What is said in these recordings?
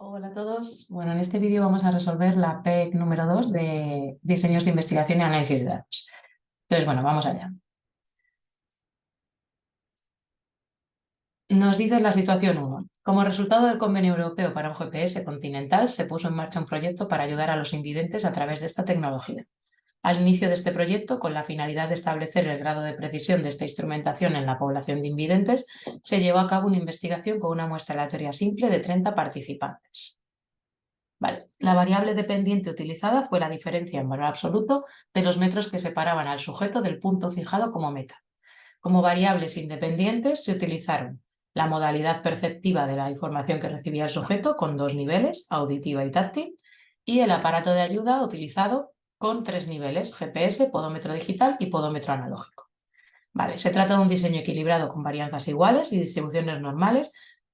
Hola a todos. Bueno, en este vídeo vamos a resolver la PEC número 2 de diseños de investigación y análisis de datos. Entonces, bueno, vamos allá. Nos dice la situación 1. Como resultado del convenio europeo para un GPS continental, se puso en marcha un proyecto para ayudar a los invidentes a través de esta tecnología. Al inicio de este proyecto, con la finalidad de establecer el grado de precisión de esta instrumentación en la población de invidentes, se llevó a cabo una investigación con una muestra aleatoria simple de 30 participantes. Vale. La variable dependiente utilizada fue la diferencia en valor absoluto de los metros que separaban al sujeto del punto fijado como meta. Como variables independientes se utilizaron la modalidad perceptiva de la información que recibía el sujeto con 2 niveles, auditiva y táctil, y el aparato de ayuda utilizado con 3 niveles, GPS, podómetro digital y podómetro analógico. Vale, se trata de un diseño equilibrado con varianzas iguales y distribuciones normales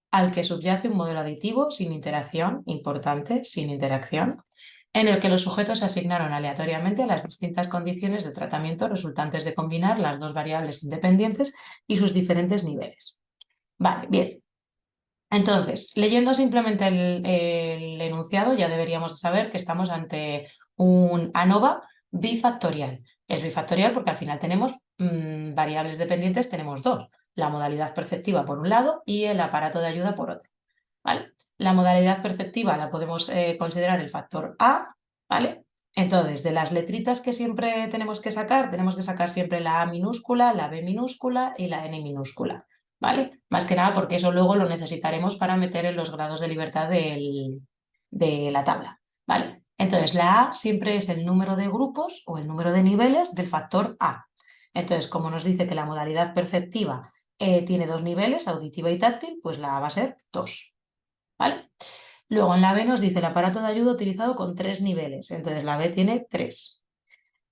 al que subyace un modelo aditivo sin interacción, importante, sin interacción, en el que los sujetos se asignaron aleatoriamente a las distintas condiciones de tratamiento resultantes de combinar las dos variables independientes y sus diferentes niveles. Vale, bien. Entonces, leyendo simplemente el enunciado ya deberíamos saber que estamos ante un ANOVA bifactorial. Es bifactorial porque al final tenemos variables dependientes, tenemos dos, la modalidad perceptiva por un lado y el aparato de ayuda por otro. ¿Vale? La modalidad perceptiva la podemos considerar el factor A, ¿vale? Entonces, de las letritas que siempre tenemos que sacar siempre la A minúscula, la B minúscula y la N minúscula, ¿vale? Más que nada porque eso luego lo necesitaremos para meter en los grados de libertad de la tabla, ¿vale? Entonces, la A siempre es el número de grupos o el número de niveles del factor A. Entonces, como nos dice que la modalidad perceptiva tiene 2 niveles, auditiva y táctil, pues la A va a ser 2. ¿Vale? Luego en la B nos dice el aparato de ayuda utilizado con 3 niveles, entonces la B tiene 3.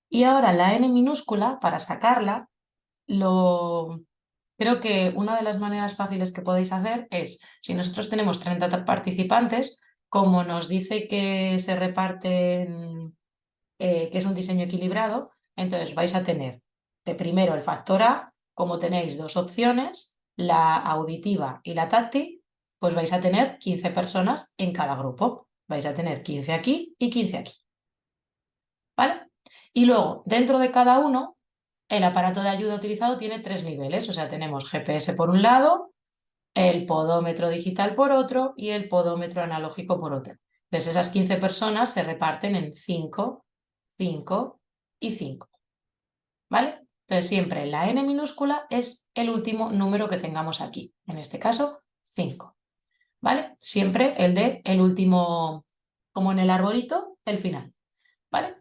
Y ahora la N minúscula, para sacarla, creo que una de las maneras fáciles que podéis hacer es, si nosotros tenemos 30 participantes, como nos dice que se reparten, que es un diseño equilibrado, entonces vais a tener de primero el factor A, como tenéis dos opciones, la auditiva y la táctil, pues vais a tener 15 personas en cada grupo. Vais a tener 15 aquí y 15 aquí. ¿Vale? Y luego, dentro de cada uno, el aparato de ayuda utilizado tiene 3 niveles. O sea, tenemos GPS por un lado, el podómetro digital por otro y el podómetro analógico por otro. Entonces, esas 15 personas se reparten en 5, 5 y 5. ¿Vale? Entonces, siempre la N minúscula es el último número que tengamos aquí. En este caso, 5. ¿Vale? Siempre el de el último, como en el arbolito, el final. ¿Vale?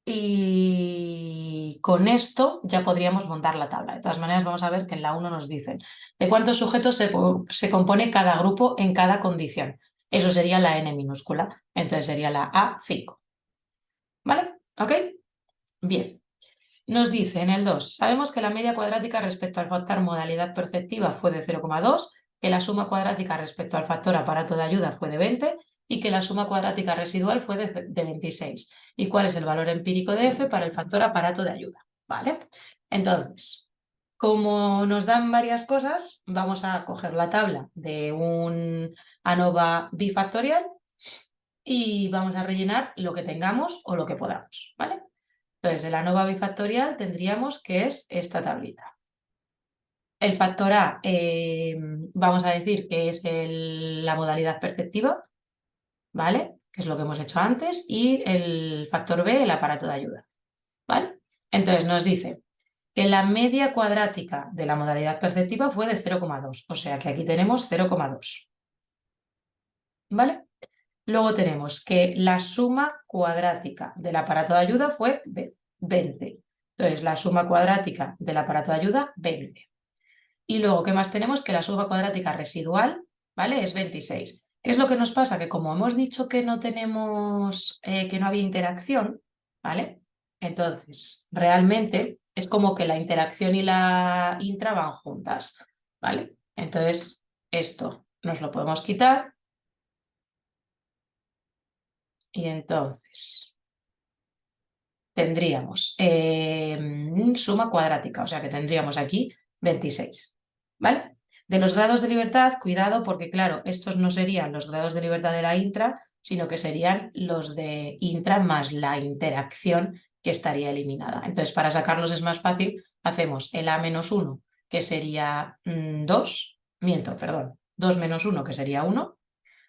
Y con esto ya podríamos montar la tabla. De todas maneras, vamos a ver que en la 1 nos dicen de cuántos sujetos se compone cada grupo en cada condición. Eso sería la N minúscula. Entonces sería la A5. ¿Vale? ¿Ok? Bien. Nos dice en el 2, sabemos que la media cuadrática respecto al factor modalidad perceptiva fue de 0,2, que la suma cuadrática respecto al factor aparato de ayuda fue de 20 y que la suma cuadrática residual fue de 26. ¿Y cuál es el valor empírico de F para el factor aparato de ayuda? ¿Vale? Entonces, como nos dan varias cosas, vamos a coger la tabla de un ANOVA bifactorial y vamos a rellenar lo que tengamos o lo que podamos, ¿vale? Entonces, en la ANOVA bifactorial tendríamos que es esta tablita. El factor A, vamos a decir que es la modalidad perceptiva, ¿vale? Que es lo que hemos hecho antes, y el factor B, el aparato de ayuda, ¿vale? Entonces nos dice que la media cuadrática de la modalidad perceptiva fue de 0,2, o sea que aquí tenemos 0,2, ¿vale? Luego tenemos que la suma cuadrática del aparato de ayuda fue 20. Entonces, la suma cuadrática del aparato de ayuda, 20. Y luego, ¿qué más tenemos? Que la suma cuadrática residual, ¿vale? Es 26. ¿Qué es lo que nos pasa? Que como hemos dicho que no tenemos, que no había interacción, ¿vale? Entonces, realmente es como que la interacción y la intra van juntas, ¿vale? Entonces, esto nos lo podemos quitar. Y entonces tendríamos suma cuadrática, o sea que tendríamos aquí 26, ¿vale? De los grados de libertad, cuidado porque claro, estos no serían los grados de libertad de la intra, sino que serían los de intra más la interacción que estaría eliminada. Entonces, para sacarlos es más fácil, hacemos el A-1, que sería 2, perdón, 2 menos 1, que sería 1,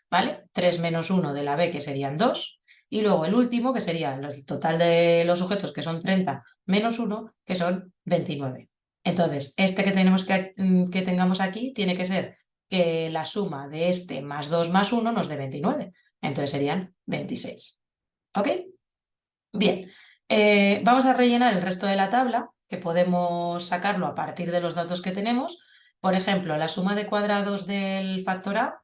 ¿vale? 3 menos 1 de la B, que serían 2, y luego el último, que sería el total de los sujetos, que son 30, menos 1, que son 29. Entonces, este que tengamos aquí tiene que ser que la suma de este más 2 más 1 nos dé 29. Entonces serían 26. ¿Ok? Bien, vamos a rellenar el resto de la tabla, que podemos sacarlo a partir de los datos que tenemos. Por ejemplo, la suma de cuadrados del factor A,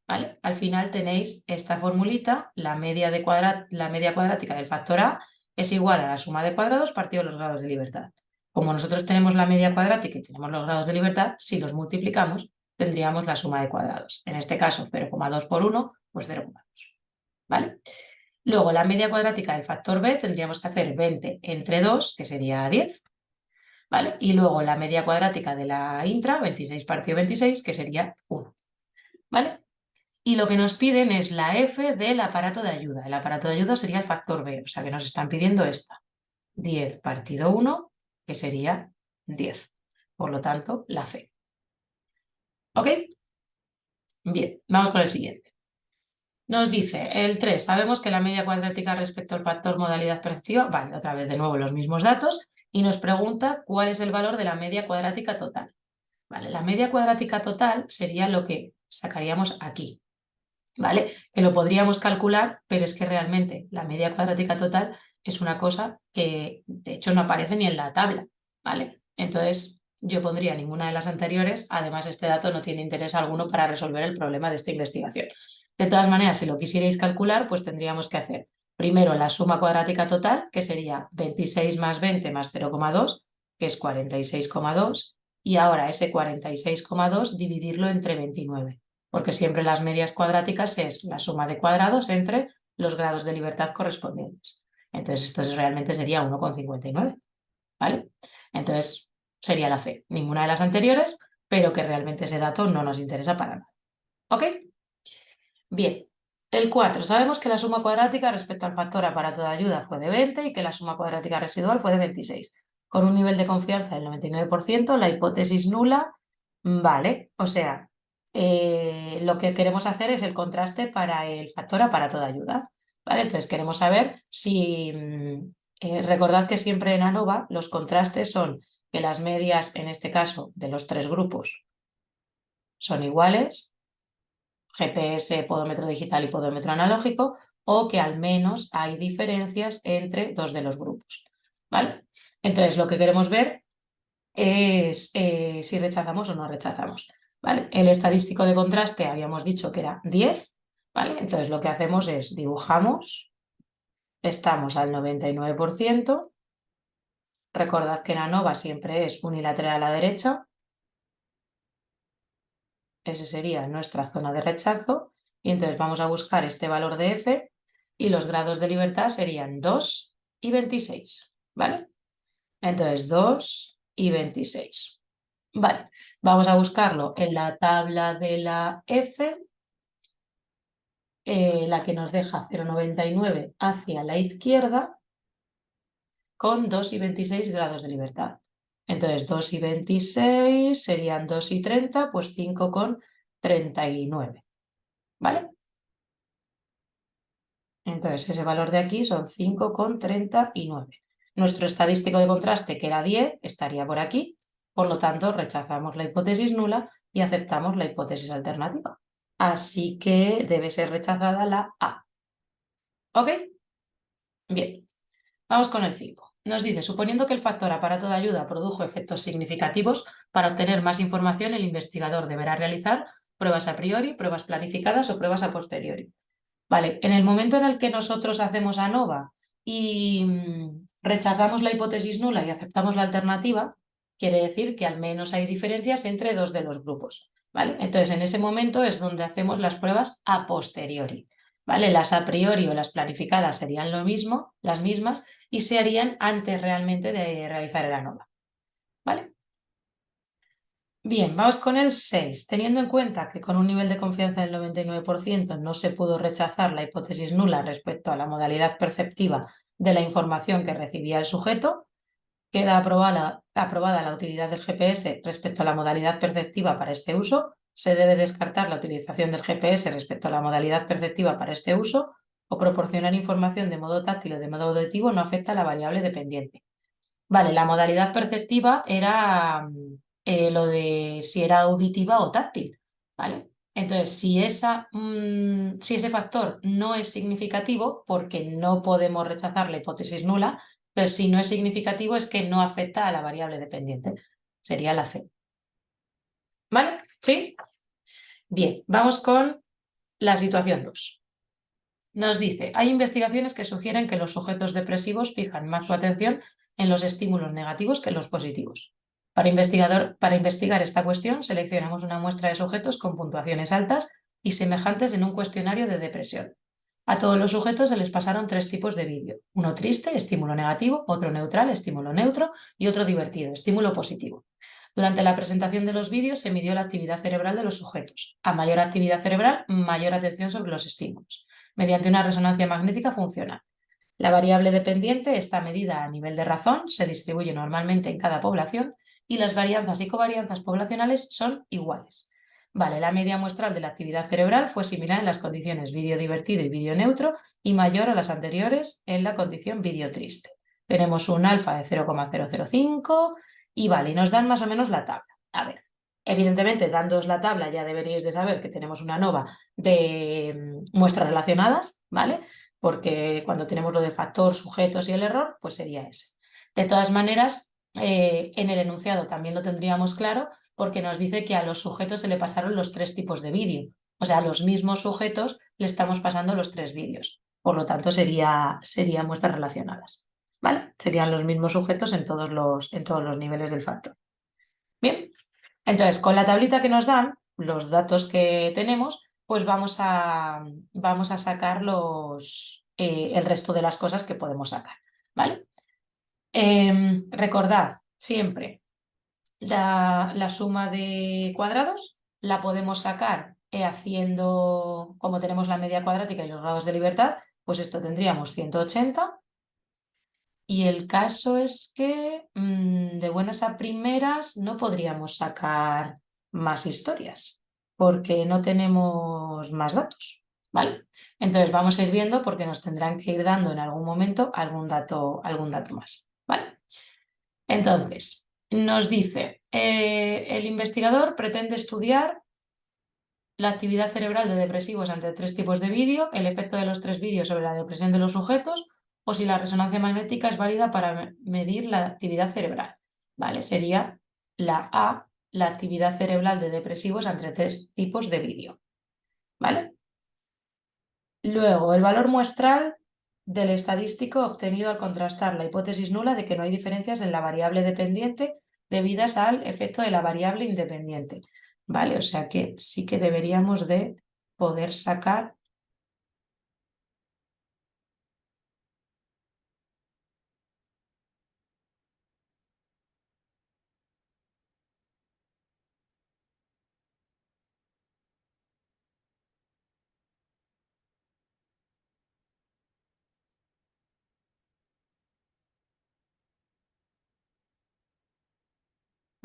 ¿vale? Al final tenéis esta formulita, la media cuadrática del factor A es igual a la suma de cuadrados partido los grados de libertad. Como nosotros tenemos la media cuadrática y tenemos los grados de libertad, si los multiplicamos, tendríamos la suma de cuadrados. En este caso, 0,2 por 1, pues 0,2. ¿Vale? Luego, la media cuadrática del factor B tendríamos que hacer 20 entre 2, que sería 10. ¿Vale? Y luego la media cuadrática de la intra, 26 partido 26, que sería 1. ¿Vale? Y lo que nos piden es la F del aparato de ayuda. El aparato de ayuda sería el factor B, o sea que nos están pidiendo esta. 10 partido 1, que sería 10. Por lo tanto, la C. ¿Ok? Bien, vamos con el siguiente. Nos dice el 3, sabemos que la media cuadrática respecto al factor modalidad perceptiva, vale, otra vez de nuevo los mismos datos, y nos pregunta cuál es el valor de la media cuadrática total. Vale, la media cuadrática total sería lo que sacaríamos aquí, ¿vale? Que lo podríamos calcular, pero es que realmente la media cuadrática total es una cosa que de hecho no aparece ni en la tabla, ¿vale? Entonces yo pondría ninguna de las anteriores, además este dato no tiene interés alguno para resolver el problema de esta investigación. De todas maneras, si lo quisierais calcular, pues tendríamos que hacer primero la suma cuadrática total, que sería 26 más 20 más 0,2, que es 46,2, y ahora ese 46,2 dividirlo entre 29, porque siempre las medias cuadráticas es la suma de cuadrados entre los grados de libertad correspondientes. Entonces esto realmente sería 1,59, ¿vale? Entonces sería la C, ninguna de las anteriores, pero que realmente ese dato no nos interesa para nada. ¿Ok? Bien, el 4. Sabemos que la suma cuadrática respecto al factor aparato de ayuda fue de 20 y que la suma cuadrática residual fue de 26. Con un nivel de confianza del 99%, la hipótesis nula, vale, o sea, lo que queremos hacer es el contraste para el factor aparato de ayuda, ¿vale? Entonces queremos saber si, recordad que siempre en ANOVA los contrastes son que las medias, en este caso, de los tres grupos son iguales, GPS, podómetro digital y podómetro analógico, o que al menos hay diferencias entre dos de los grupos, ¿vale? Entonces lo que queremos ver es si rechazamos o no rechazamos, ¿vale? El estadístico de contraste habíamos dicho que era 10, ¿vale? Entonces lo que hacemos es dibujamos, estamos al 99%, recordad que en ANOVA siempre es unilateral a la derecha, esa sería nuestra zona de rechazo, y entonces vamos a buscar este valor de F y los grados de libertad serían 2 y 26, ¿vale? Entonces 2 y 26. Vale, vamos a buscarlo en la tabla de la F, la que nos deja 0,99 hacia la izquierda con 2 y 26 grados de libertad. Entonces 2 y 26 serían 2 y 30, pues 5,39, ¿vale? Entonces ese valor de aquí son 5,39. Nuestro estadístico de contraste, que era 10, estaría por aquí. Por lo tanto, rechazamos la hipótesis nula y aceptamos la hipótesis alternativa. Así que debe ser rechazada la A. ¿Ok? Bien, vamos con el 5. Nos dice, suponiendo que el factor aparato de ayuda produjo efectos significativos, para obtener más información el investigador deberá realizar pruebas a priori, pruebas planificadas o pruebas a posteriori. Vale, en el momento en el que nosotros hacemos ANOVA y rechazamos la hipótesis nula y aceptamos la alternativa, quiere decir que al menos hay diferencias entre dos de los grupos, ¿vale? Entonces, en ese momento es donde hacemos las pruebas a posteriori, ¿vale? Las a priori o las planificadas serían lo mismo, las mismas, y se harían antes realmente de realizar el ANOVA, ¿vale? Bien, vamos con el 6. Teniendo en cuenta que con un nivel de confianza del 99% no se pudo rechazar la hipótesis nula respecto a la modalidad perceptiva de la información que recibía el sujeto, queda aprobada la utilidad del GPS respecto a la modalidad perceptiva para este uso, se debe descartar la utilización del GPS respecto a la modalidad perceptiva para este uso, o proporcionar información de modo táctil o de modo auditivo no afecta a la variable dependiente. Vale, la modalidad perceptiva era lo de si era auditiva o táctil, ¿vale? Entonces, si ese factor no es significativo, porque no podemos rechazar la hipótesis nula, entonces si no es significativo es que no afecta a la variable dependiente. Sería la C. ¿Vale? ¿Sí? Bien, vamos con la situación 2. Nos dice, hay investigaciones que sugieren que los sujetos depresivos fijan más su atención en los estímulos negativos que en los positivos. Para investigar esta cuestión, seleccionamos una muestra de sujetos con puntuaciones altas y semejantes en un cuestionario de depresión. A todos los sujetos se les pasaron 3 tipos de vídeo. Uno triste, estímulo negativo, otro neutral, estímulo neutro, y otro divertido, estímulo positivo. Durante la presentación de los vídeos se midió la actividad cerebral de los sujetos. A mayor actividad cerebral, mayor atención sobre los estímulos, mediante una resonancia magnética funcional. La variable dependiente está medida a nivel de razón, se distribuye normalmente en cada población y las varianzas y covarianzas poblacionales son iguales. Vale, la media muestral de la actividad cerebral fue similar en las condiciones vídeo divertido y vídeo neutro y mayor a las anteriores en la condición vídeo triste. Tenemos un alfa de 0,005 y vale, y nos dan más o menos la tabla. A ver, evidentemente, dándoos la tabla ya deberíais de saber que tenemos una ANOVA de muestras relacionadas, ¿vale? Porque cuando tenemos lo de factor, sujetos y el error, pues sería ese. De todas maneras, en el enunciado también lo tendríamos claro porque nos dice que a los sujetos se le pasaron los 3 tipos de vídeo. O sea, a los mismos sujetos le estamos pasando los 3 vídeos. Por lo tanto, serían muestras relacionadas. ¿Vale? Serían los mismos sujetos en todos los niveles del factor. Bien, entonces con la tablita que nos dan, los datos que tenemos, pues vamos a sacar el resto de las cosas que podemos sacar. ¿Vale? Recordad siempre la suma de cuadrados, la podemos sacar haciendo, como tenemos la media cuadrática y los grados de libertad, pues esto tendríamos 180. Y el caso es que de buenas a primeras no podríamos sacar más historias porque no tenemos más datos, ¿vale? Entonces vamos a ir viendo porque nos tendrán que ir dando en algún momento algún dato más, ¿vale? Entonces, nos dice, el investigador pretende estudiar la actividad cerebral de depresivos ante 3 tipos de vídeo, el efecto de los 3 vídeos sobre la depresión de los sujetos o si la resonancia magnética es válida para medir la actividad cerebral. ¿Vale? Sería la A, la actividad cerebral de depresivos ante 3 tipos de vídeo. ¿Vale? Luego, el valor muestral del estadístico obtenido al contrastar la hipótesis nula de que no hay diferencias en la variable dependiente debidas al efecto de la variable independiente. ¿Vale? O sea que sí que deberíamos de poder sacar.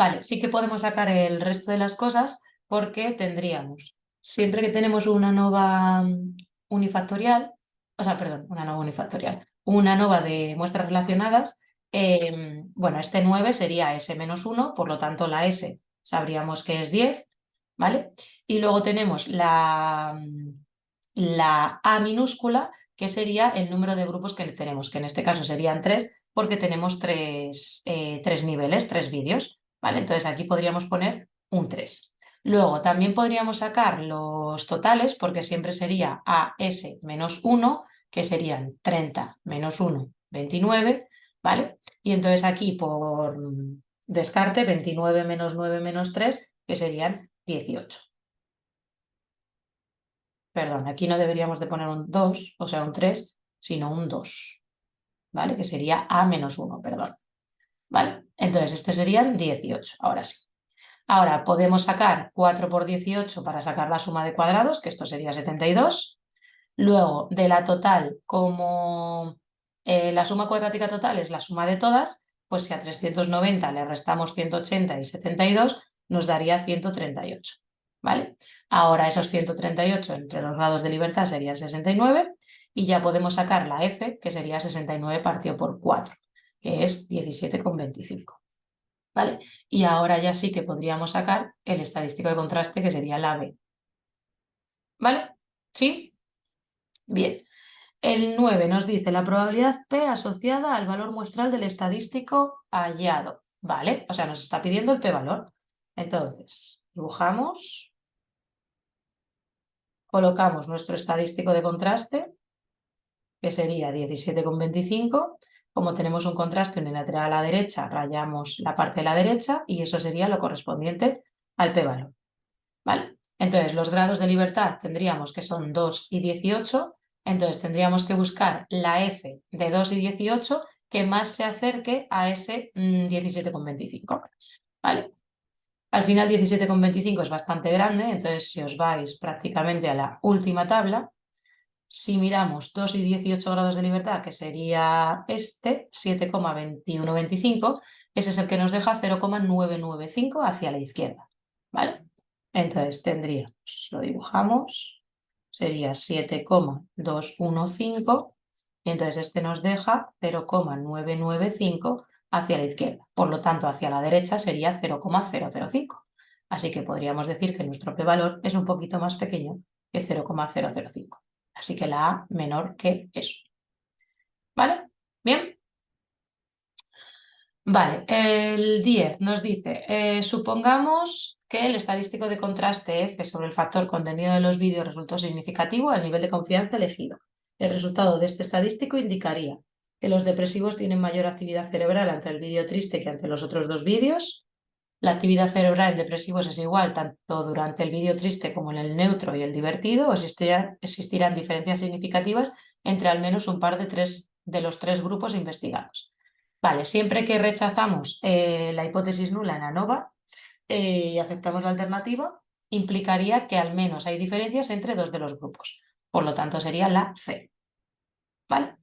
Vale, sí que podemos sacar el resto de las cosas porque tendríamos, siempre que tenemos una nova unifactorial, o sea, perdón, una nova unifactorial, una nova de muestras relacionadas, bueno, este 9 sería S-1, por lo tanto la S sabríamos que es 10, ¿vale? Y luego tenemos la A minúscula, que sería el número de grupos que tenemos, que en este caso serían 3, porque tenemos tres niveles, 3 vídeos. ¿Vale? Entonces aquí podríamos poner un 3. Luego también podríamos sacar los totales porque siempre sería AS menos 1, que serían 30 menos 1, 29, ¿vale? Y entonces aquí por descarte 29 menos 9 menos 3, que serían 18. Perdón, aquí no deberíamos de poner un 2, o sea, un 3, sino un 2, ¿vale? Que sería A menos 1, perdón. ¿Vale? Entonces, este serían 18, ahora sí. Ahora podemos sacar 4 por 18 para sacar la suma de cuadrados, que esto sería 72. Luego, de la total, como la suma cuadrática total es la suma de todas, pues si a 390 le restamos 180 y 72, nos daría 138. ¿Vale? Ahora esos 138 entre los grados de libertad serían 69 y ya podemos sacar la F, que sería 69 partido por 4, que es 17,25. ¿Vale? Y ahora ya sí que podríamos sacar el estadístico de contraste, que sería la B. ¿Vale? ¿Sí? Bien. El 9 nos dice la probabilidad P asociada al valor muestral del estadístico hallado. ¿Vale? O sea, nos está pidiendo el P-valor. Entonces, dibujamos, colocamos nuestro estadístico de contraste, que sería 17,25. Como tenemos un contraste unilateral a la derecha, rayamos la parte de la derecha y eso sería lo correspondiente al P-valor. ¿Vale? Entonces, los grados de libertad tendríamos que son 2 y 18, entonces tendríamos que buscar la F de 2 y 18 que más se acerque a ese 17,25. ¿Vale? Al final 17,25 es bastante grande, entonces si os vais prácticamente a la última tabla, si miramos 2 y 18 grados de libertad, que sería este, 7,2125, ese es el que nos deja 0,995 hacia la izquierda. ¿Vale? Entonces tendríamos, lo dibujamos, sería 7,215 y entonces este nos deja 0,995 hacia la izquierda. Por lo tanto, hacia la derecha sería 0,005. Así que podríamos decir que nuestro p-valor es un poquito más pequeño que 0,005. Así que la A menor que eso. ¿Vale? Bien. Vale, el 10 nos dice, supongamos que el estadístico de contraste F sobre el factor contenido de los vídeos resultó significativo al nivel de confianza elegido. El resultado de este estadístico indicaría que los depresivos tienen mayor actividad cerebral ante el vídeo triste que ante los otros dos vídeos. La actividad cerebral en depresivos es igual tanto durante el vídeo triste como en el neutro y el divertido, o existirán diferencias significativas entre al menos un par de los tres grupos investigados. Vale, siempre que rechazamos la hipótesis nula en ANOVA y aceptamos la alternativa, implicaría que al menos hay diferencias entre dos de los grupos. Por lo tanto, sería la C. ¿Vale?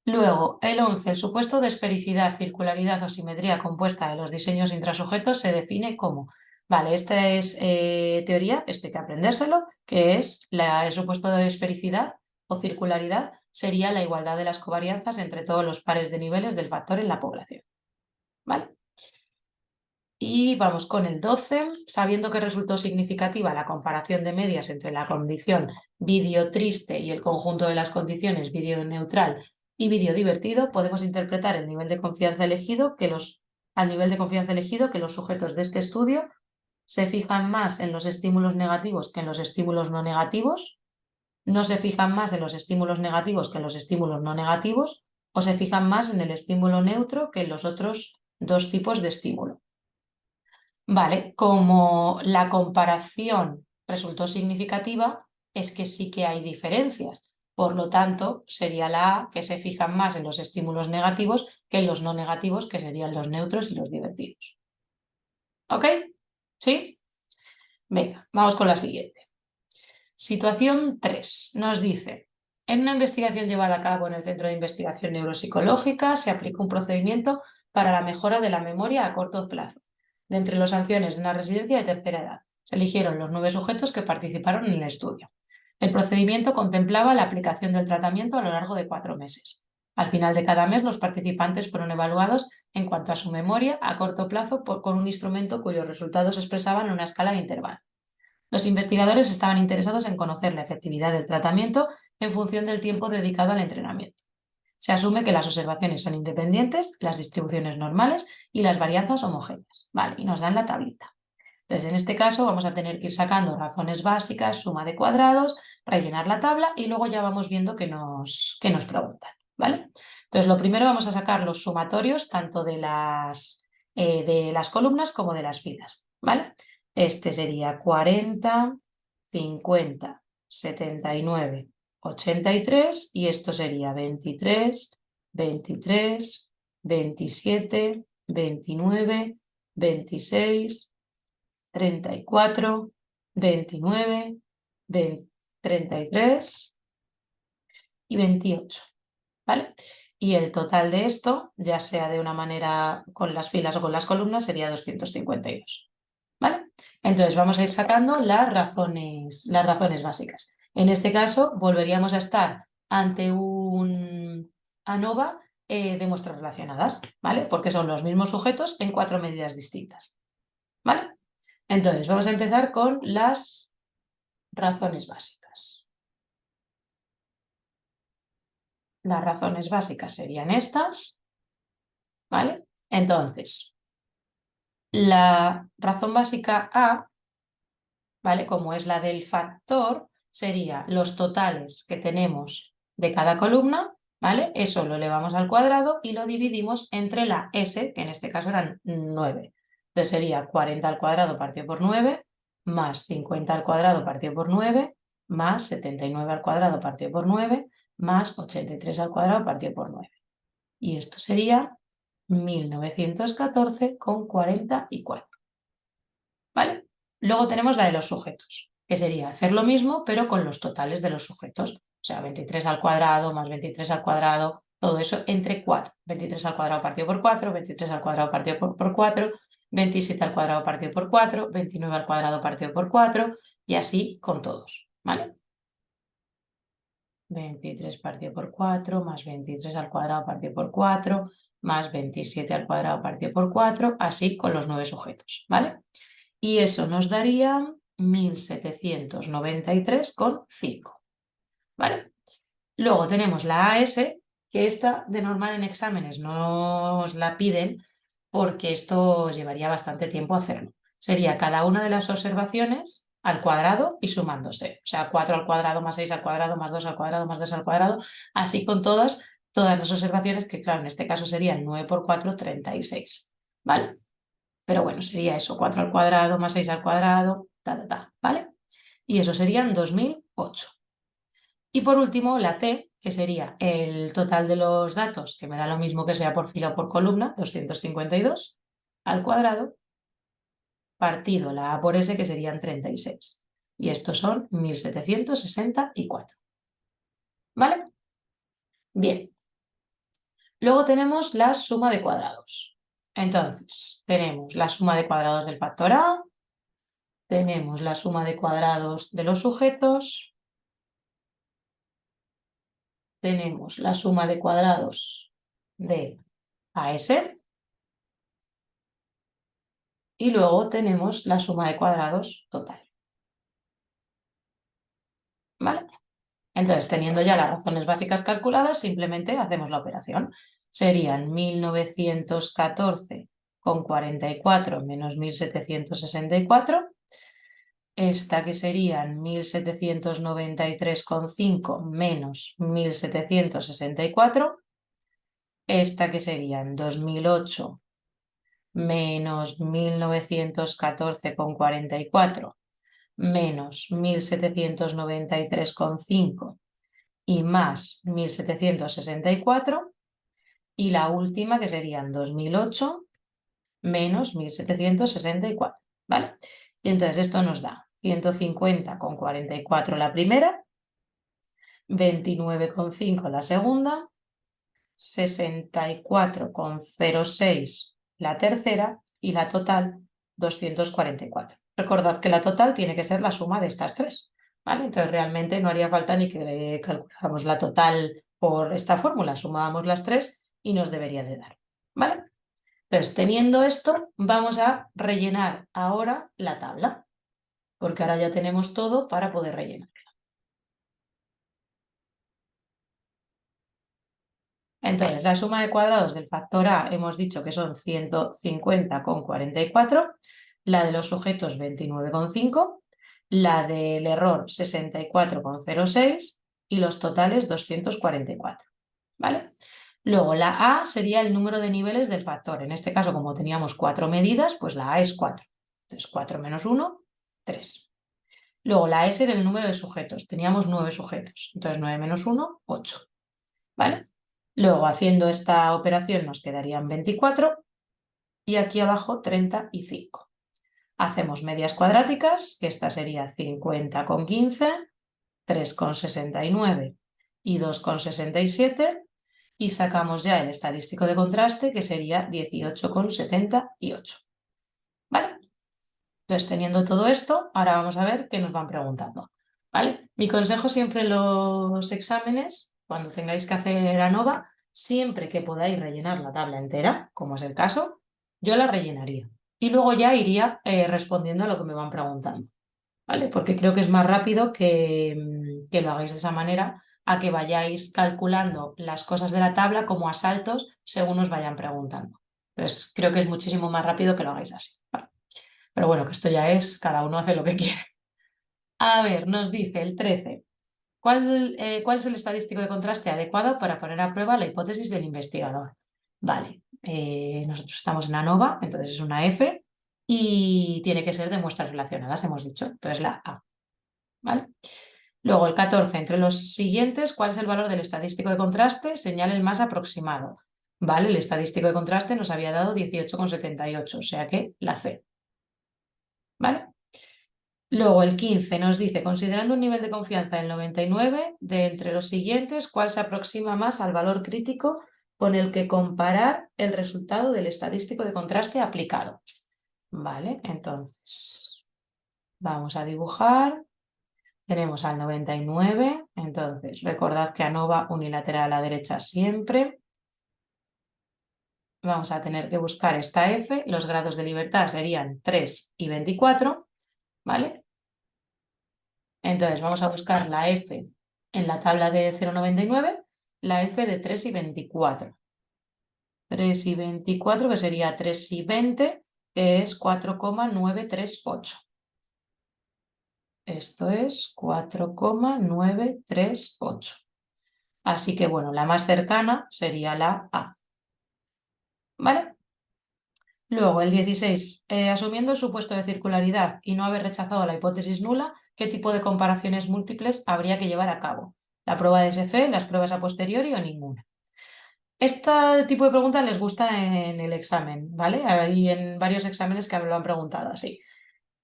Luego, el 11, el supuesto de esfericidad, circularidad o simetría compuesta de los diseños intrasujetos se define como, vale, esta es teoría, esto hay que aprendérselo, que es el supuesto de esfericidad o circularidad sería la igualdad de las covarianzas entre todos los pares de niveles del factor en la población. ¿Vale? Y vamos con el 12, sabiendo que resultó significativa la comparación de medias entre la condición vídeo triste y el conjunto de las condiciones vídeo neutral y vídeo divertido, podemos interpretar el nivel de confianza elegido al nivel de confianza elegido que los sujetos de este estudio se fijan más en los estímulos negativos que en los estímulos no negativos, no se fijan más en los estímulos negativos que en los estímulos no negativos, o se fijan más en el estímulo neutro que en los otros dos tipos de estímulo. Vale, como la comparación resultó significativa, es que sí que hay diferencias. Por lo tanto, sería la A, que se fijan más en los estímulos negativos que en los no negativos, que serían los neutros y los divertidos. ¿Ok? ¿Sí? Venga, vamos con la siguiente. Situación 3. Nos dice, en una investigación llevada a cabo en el Centro de Investigación Neuropsicológica se aplicó un procedimiento para la mejora de la memoria a corto plazo. De entre los ancianos de una residencia de tercera edad, se eligieron los 9 sujetos que participaron en el estudio. El procedimiento contemplaba la aplicación del tratamiento a lo largo de 4 meses. Al final de cada mes, los participantes fueron evaluados en cuanto a su memoria a corto plazo con un instrumento cuyos resultados expresaban una escala de intervalo. Los investigadores estaban interesados en conocer la efectividad del tratamiento en función del tiempo dedicado al entrenamiento. Se asume que las observaciones son independientes, las distribuciones normales y las varianzas homogéneas. Vale, y nos dan la tablita. Entonces, en este caso vamos a tener que ir sacando razones básicas, suma de cuadrados, rellenar la tabla y luego ya vamos viendo qué nos preguntan. ¿Vale? Entonces, lo primero vamos a sacar los sumatorios tanto de las columnas como de las filas. ¿Vale? Este sería 40, 50, 79, 83 y esto sería 23, 23, 27, 29, 26, 34, 29, 33 y 28, ¿vale? Y el total de esto, ya sea de una manera con las filas o con las columnas, sería 252, ¿vale? Entonces vamos a ir sacando las razones básicas. En este caso, volveríamos a estar ante un ANOVA de muestras relacionadas, ¿vale? Porque son los mismos sujetos en 4 medidas distintas, ¿vale? Entonces, vamos a empezar con las razones básicas. Las razones básicas serían estas, ¿vale? Entonces, la razón básica A, ¿vale? Como es la del factor, sería los totales que tenemos de cada columna, ¿vale? Eso lo elevamos al cuadrado y lo dividimos entre la S, que en este caso eran 9. Entonces sería 40 al cuadrado partido por 9, más 50 al cuadrado partido por 9, más 79 al cuadrado partido por 9, más 83 al cuadrado partido por 9. Y esto sería 1914,44. ¿Vale? Luego tenemos la de los sujetos, que sería hacer lo mismo, pero con los totales de los sujetos. O sea, 23 al cuadrado más 23 al cuadrado, todo eso entre 4. 23 al cuadrado partido por 4, 23 al cuadrado partido por 4, 27 al cuadrado partido por 4, 29 al cuadrado partido por 4, y así con todos, ¿vale? 23 partido por 4, más 23 al cuadrado partido por 4, más 27 al cuadrado partido por 4, así con los 9 sujetos, ¿vale? Y eso nos daría 1793,5, ¿vale? Luego tenemos la AS, que esta de normal en exámenes no os la piden porque esto llevaría bastante tiempo hacerlo. Sería cada una de las observaciones al cuadrado y sumándose. O sea, 4 al cuadrado más 6 al cuadrado más 2 al cuadrado más 2 al cuadrado, así con todas las observaciones, que claro, en este caso serían 9 por 4, 36, ¿vale? Pero bueno, sería eso, 4 al cuadrado más 6 al cuadrado, ¿vale? Y eso serían 2008. Y por último, la T, que sería el total de los datos, que me da lo mismo que sea por fila o por columna, 252, al cuadrado, partido la A por S, que serían 36. Y estos son 1764. ¿Vale? Bien. Luego tenemos la suma de cuadrados. Entonces, tenemos la suma de cuadrados del factor A, tenemos la suma de cuadrados de los sujetos, tenemos la suma de cuadrados de AS y luego tenemos la suma de cuadrados total. ¿Vale? Entonces, teniendo ya las razones básicas calculadas, simplemente hacemos la operación. Serían 1914,44 menos 1764. Esta que serían 1793,5 menos 1764. Esta que serían 2008 menos 1914,44 menos 1793,5 y más 1764. Y la última que serían 2008 menos 1764, ¿vale? Y entonces esto nos da 150,44 la primera, 29,5 la segunda, 64,06 la tercera y la total 244. Recordad que la total tiene que ser la suma de estas tres, ¿vale? Entonces realmente no haría falta ni que calculáramos la total por esta fórmula, sumábamos las tres y nos debería de dar, ¿vale? Entonces, teniendo esto, vamos a rellenar ahora la tabla, porque ahora ya tenemos todo para poder rellenar. Entonces, la suma de cuadrados del factor A hemos dicho que son 150,44, la de los sujetos 29,5, la del error 64,06 y los totales 244, ¿vale? Luego, la A sería el número de niveles del factor. En este caso, como teníamos 4 medidas, pues la A es 4. Entonces, 4 menos 1, 3. Luego, la S era el número de sujetos. Teníamos 9 sujetos. Entonces, 9 menos 1, 8. ¿Vale? Luego, haciendo esta operación nos quedarían 24 y aquí abajo 35. Hacemos medias cuadráticas, que esta sería 50,15, 3,69 y 2,67, y sacamos ya el estadístico de contraste, que sería 18,78. ¿Vale? Entonces, teniendo todo esto, ahora vamos a ver qué nos van preguntando. ¿Vale? Mi consejo siempre en los exámenes, cuando tengáis que hacer ANOVA, siempre que podáis rellenar la tabla entera, como es el caso, yo la rellenaría. Y luego ya iría respondiendo a lo que me van preguntando. ¿Vale? Porque creo que es más rápido que lo hagáis de esa manera, a que vayáis calculando las cosas de la tabla como a saltos según os vayan preguntando. Entonces, creo que es muchísimo más rápido que lo hagáis así. ¿Vale? Pero bueno, que esto ya es, cada uno hace lo que quiere. A ver, nos dice el 13. ¿Cuál es el estadístico de contraste adecuado para poner a prueba la hipótesis del investigador? Vale, nosotros estamos en ANOVA, entonces es una F y tiene que ser de muestras relacionadas, hemos dicho. Entonces la A. ¿Vale? Luego el 14, entre los siguientes, ¿cuál es el valor del estadístico de contraste? Señale el más aproximado. ¿Vale? El estadístico de contraste nos había dado 18,78, o sea que la C. ¿Vale? Luego el 15 nos dice, considerando un nivel de confianza del 99, de entre los siguientes, ¿cuál se aproxima más al valor crítico con el que comparar el resultado del estadístico de contraste aplicado? Vale, entonces vamos a dibujar. Tenemos al 99, entonces recordad que ANOVA unilateral a la derecha siempre. Vamos a tener que buscar esta F, los grados de libertad serían 3 y 24, ¿vale? Entonces vamos a buscar la F en la tabla de 0,99, la F de 3 y 24. 3 y 24, que sería 3 y 20, que es 4,938. Esto es 4,938. Así que bueno, la más cercana sería la A. ¿Vale? Luego, el 16. Asumiendo el supuesto de circularidad y no haber rechazado la hipótesis nula, ¿qué tipo de comparaciones múltiples habría que llevar a cabo? ¿La prueba de SF, las pruebas a posteriori o ninguna? Este tipo de preguntas les gusta en el examen, ¿vale? Hay en varios exámenes que lo han preguntado así.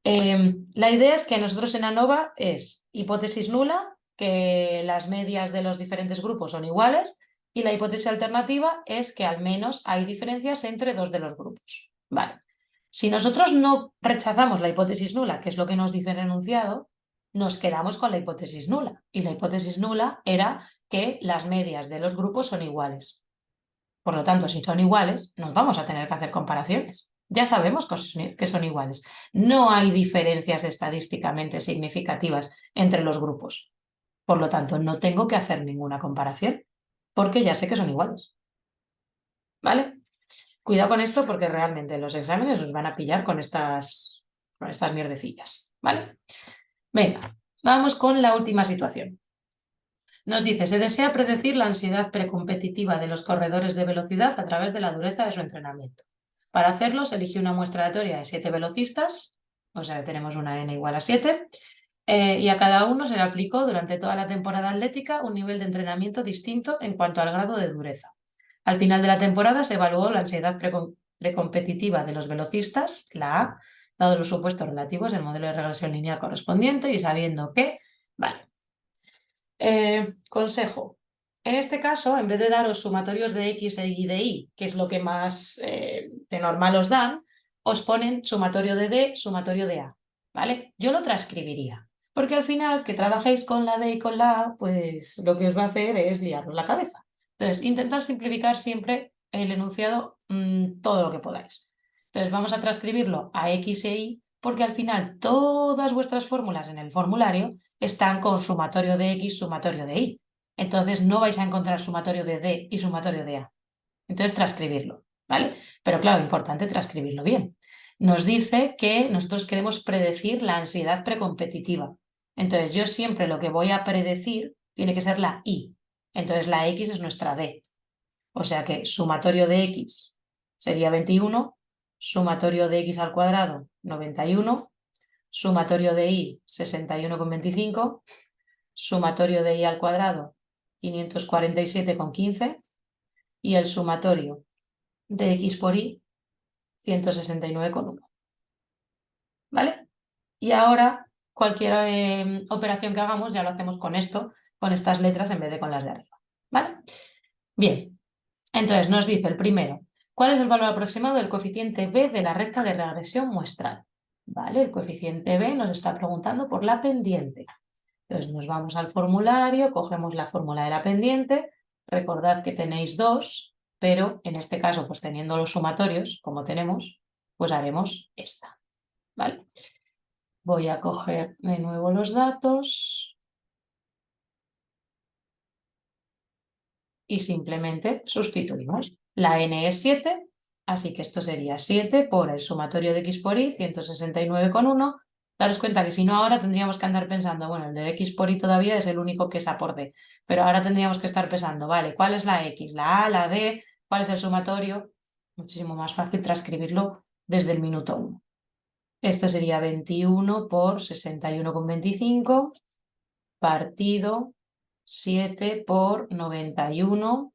La idea es que nosotros en ANOVA es hipótesis nula, que las medias de los diferentes grupos son iguales, y la hipótesis alternativa es que al menos hay diferencias entre dos de los grupos. Vale. Si nosotros no rechazamos la hipótesis nula, que es lo que nos dice el enunciado, nos quedamos con la hipótesis nula. Y la hipótesis nula era que las medias de los grupos son iguales. Por lo tanto, si son iguales, nos vamos a tener que hacer comparaciones. Ya sabemos que son iguales. No hay diferencias estadísticamente significativas entre los grupos. Por lo tanto, no tengo que hacer ninguna comparación, porque ya sé que son iguales. ¿Vale? Cuidado con esto porque realmente los exámenes os van a pillar con estas mierdecillas. ¿Vale? Venga, vamos con la última situación. Nos dice, se desea predecir la ansiedad precompetitiva de los corredores de velocidad a través de la dureza de su entrenamiento. Para hacerlo, se eligió una muestra aleatoria de 7 velocistas, o sea que tenemos una n igual a 7, y a cada uno se le aplicó durante toda la temporada atlética un nivel de entrenamiento distinto en cuanto al grado de dureza. Al final de la temporada se evaluó la ansiedad precompetitiva de los velocistas, la A, dado los supuestos relativos del modelo de regresión lineal correspondiente y sabiendo que, vale, consejo. En este caso, en vez de daros sumatorios de X y de Y, que es lo que más de normal os dan, os ponen sumatorio de D, sumatorio de A. ¿Vale? Yo lo transcribiría, porque al final que trabajéis con la D y con la A, pues lo que os va a hacer es liaros la cabeza. Entonces, intentad simplificar siempre el enunciado todo lo que podáis. Entonces, vamos a transcribirlo a X e Y, porque al final todas vuestras fórmulas en el formulario están con sumatorio de X, sumatorio de Y. Entonces no vais a encontrar sumatorio de D y sumatorio de A. Entonces transcribirlo, ¿vale? Pero claro, importante transcribirlo bien. Nos dice que nosotros queremos predecir la ansiedad precompetitiva. Entonces yo siempre lo que voy a predecir tiene que ser la Y. Entonces la X es nuestra D. O sea que sumatorio de X sería 21, sumatorio de X al cuadrado 91, sumatorio de Y 61,25, sumatorio de Y al cuadrado 547,15 y el sumatorio de X por Y 169,1. ¿vale? Y ahora cualquier operación que hagamos ya lo hacemos con esto, con estas letras en vez de con las de arriba, ¿vale? Bien, entonces nos dice el primero, ¿cuál es el valor aproximado del coeficiente b de la recta de regresión muestral? ¿Vale? El coeficiente b nos está preguntando por la pendiente. Entonces nos vamos al formulario, cogemos la fórmula de la pendiente, recordad que tenéis dos, pero en este caso, pues teniendo los sumatorios, como tenemos, pues haremos esta, ¿vale? Voy a coger de nuevo los datos y simplemente sustituimos. La n es 7, así que esto sería 7 por el sumatorio de x por y, 169,1. Daros cuenta que si no ahora tendríamos que andar pensando, bueno, el de x por y todavía es el único que es a por d, pero ahora tendríamos que estar pensando, vale, ¿cuál es la x, la a, la d, cuál es el sumatorio? Muchísimo más fácil transcribirlo desde el minuto 1. Esto sería 21 por 61,25 partido 7 por 91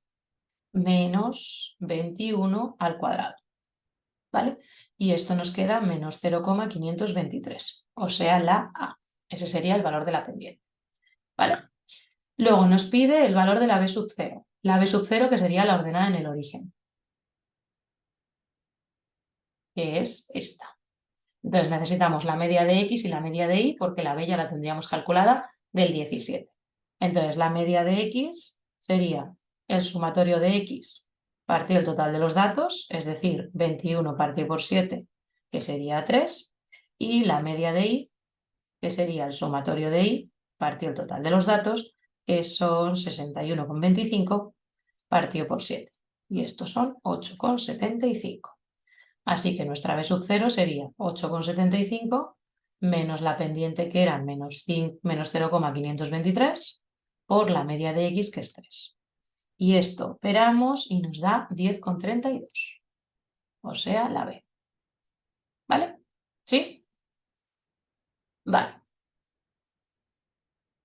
menos 21 al cuadrado, ¿vale? Y esto nos queda menos 0,523, o sea, la A. Ese sería el valor de la pendiente, ¿vale? Luego nos pide el valor de la B sub 0. La B sub 0 que sería la ordenada en el origen, que es esta. Entonces necesitamos la media de X y la media de Y porque la B ya la tendríamos calculada del 17. Entonces la media de X sería el sumatorio de X partido el total de los datos, es decir, 21 partido por 7, que sería 3, y la media de Y, que sería el sumatorio de Y partido el total de los datos, que son 61,25 partido por 7. Y estos son 8,75. Así que nuestra B sub 0 sería 8,75 menos la pendiente que era menos 0,523 por la media de X que es 3. Y esto operamos y nos da 10,32. O sea, la B. ¿Vale? ¿Sí? Vale.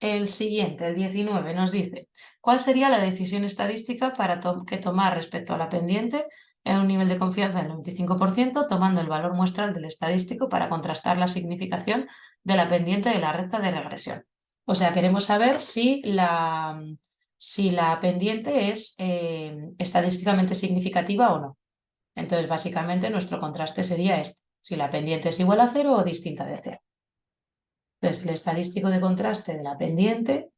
El siguiente, el 19, nos dice, ¿cuál sería la decisión estadística para que tomar respecto a la pendiente en un nivel de confianza del 95%, tomando el valor muestral del estadístico para contrastar la significación de la pendiente de la recta de regresión? O sea, queremos saber si la pendiente es estadísticamente significativa o no. Entonces, básicamente, nuestro contraste sería este, si la pendiente es igual a 0 o distinta de 0. Entonces, el estadístico de contraste de la pendiente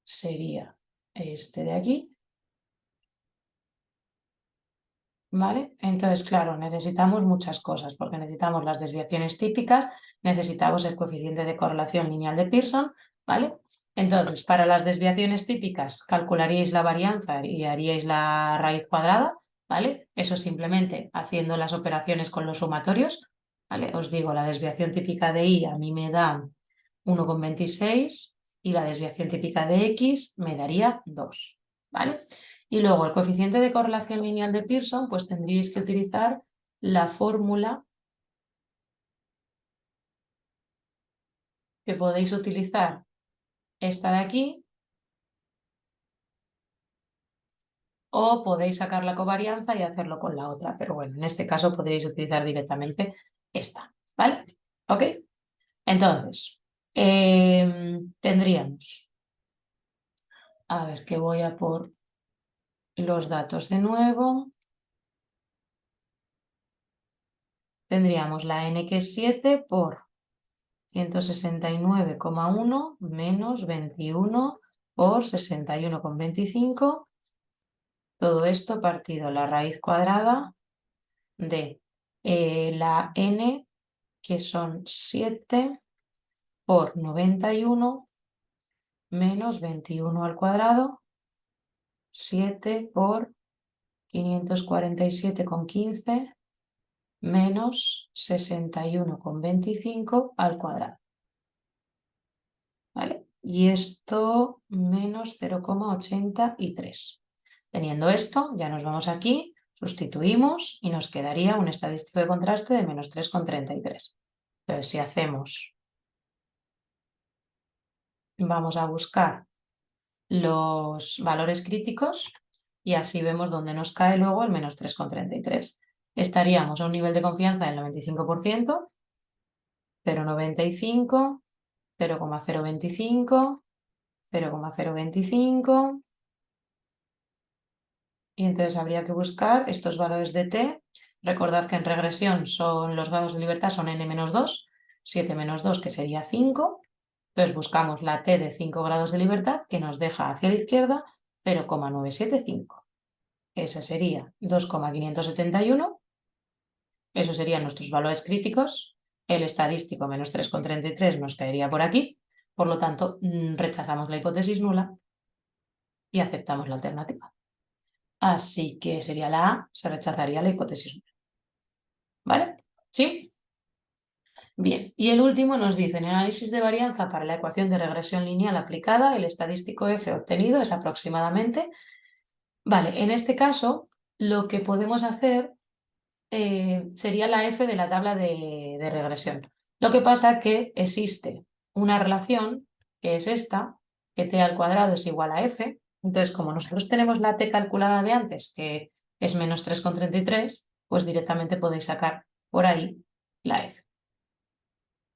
sería este de aquí, ¿vale? Entonces, claro, necesitamos muchas cosas, porque necesitamos las desviaciones típicas, necesitamos el coeficiente de correlación lineal de Pearson, ¿vale? Entonces, para las desviaciones típicas, calcularíais la varianza y haríais la raíz cuadrada, ¿vale? Eso simplemente haciendo las operaciones con los sumatorios, ¿vale? Os digo, la desviación típica de Y a mí me da 1,26 y la desviación típica de X me daría 2, ¿vale? Y luego el coeficiente de correlación lineal de Pearson, pues tendríais que utilizar la fórmula que podéis utilizar esta de aquí, o podéis sacar la covarianza y hacerlo con la otra, pero bueno, en este caso podréis utilizar directamente esta, ¿vale? ¿Ok? Entonces, tendríamos, a ver, que voy a por los datos de nuevo. Tendríamos la n que es 7 por 169,1 menos 21 por 61,25. Todo esto partido la raíz cuadrada de la n, que son 7 por 91 menos 21 al cuadrado, 7 por 547,15 menos 61,25 al cuadrado. ¿Vale? Y esto menos 0,83. Teniendo esto, ya nos vamos aquí, sustituimos y nos quedaría un estadístico de contraste de menos 3,33. Entonces, si hacemos, vamos a buscar los valores críticos y así vemos dónde nos cae luego el menos 3,33. Estaríamos a un nivel de confianza del 95%, 0,95, 0,025, 0,025. Y entonces habría que buscar estos valores de t. Recordad que en regresión son los grados de libertad son n-2, 7 menos 2 que sería 5. Entonces buscamos la t de 5 grados de libertad que nos deja hacia la izquierda 0,975. Ese sería 2,571. Esos serían nuestros valores críticos. El estadístico menos 3,33 nos caería por aquí. Por lo tanto, rechazamos la hipótesis nula y aceptamos la alternativa. Así que sería la A, se rechazaría la hipótesis nula. ¿Vale? ¿Sí? Bien, y el último nos dice, en el análisis de varianza para la ecuación de regresión lineal aplicada, el estadístico F obtenido es aproximadamente... Vale, en este caso, lo que podemos hacer sería la F de la tabla de regresión. Lo que pasa que existe una relación, que es esta, que t al cuadrado es igual a F. Entonces, como nosotros tenemos la t calculada de antes, que es menos 3,33, pues directamente podéis sacar por ahí la F.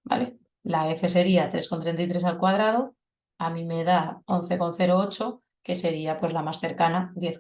¿Vale? La F sería 3,33 al cuadrado, a mí me da 11,08, que sería pues la más cercana, 10,8.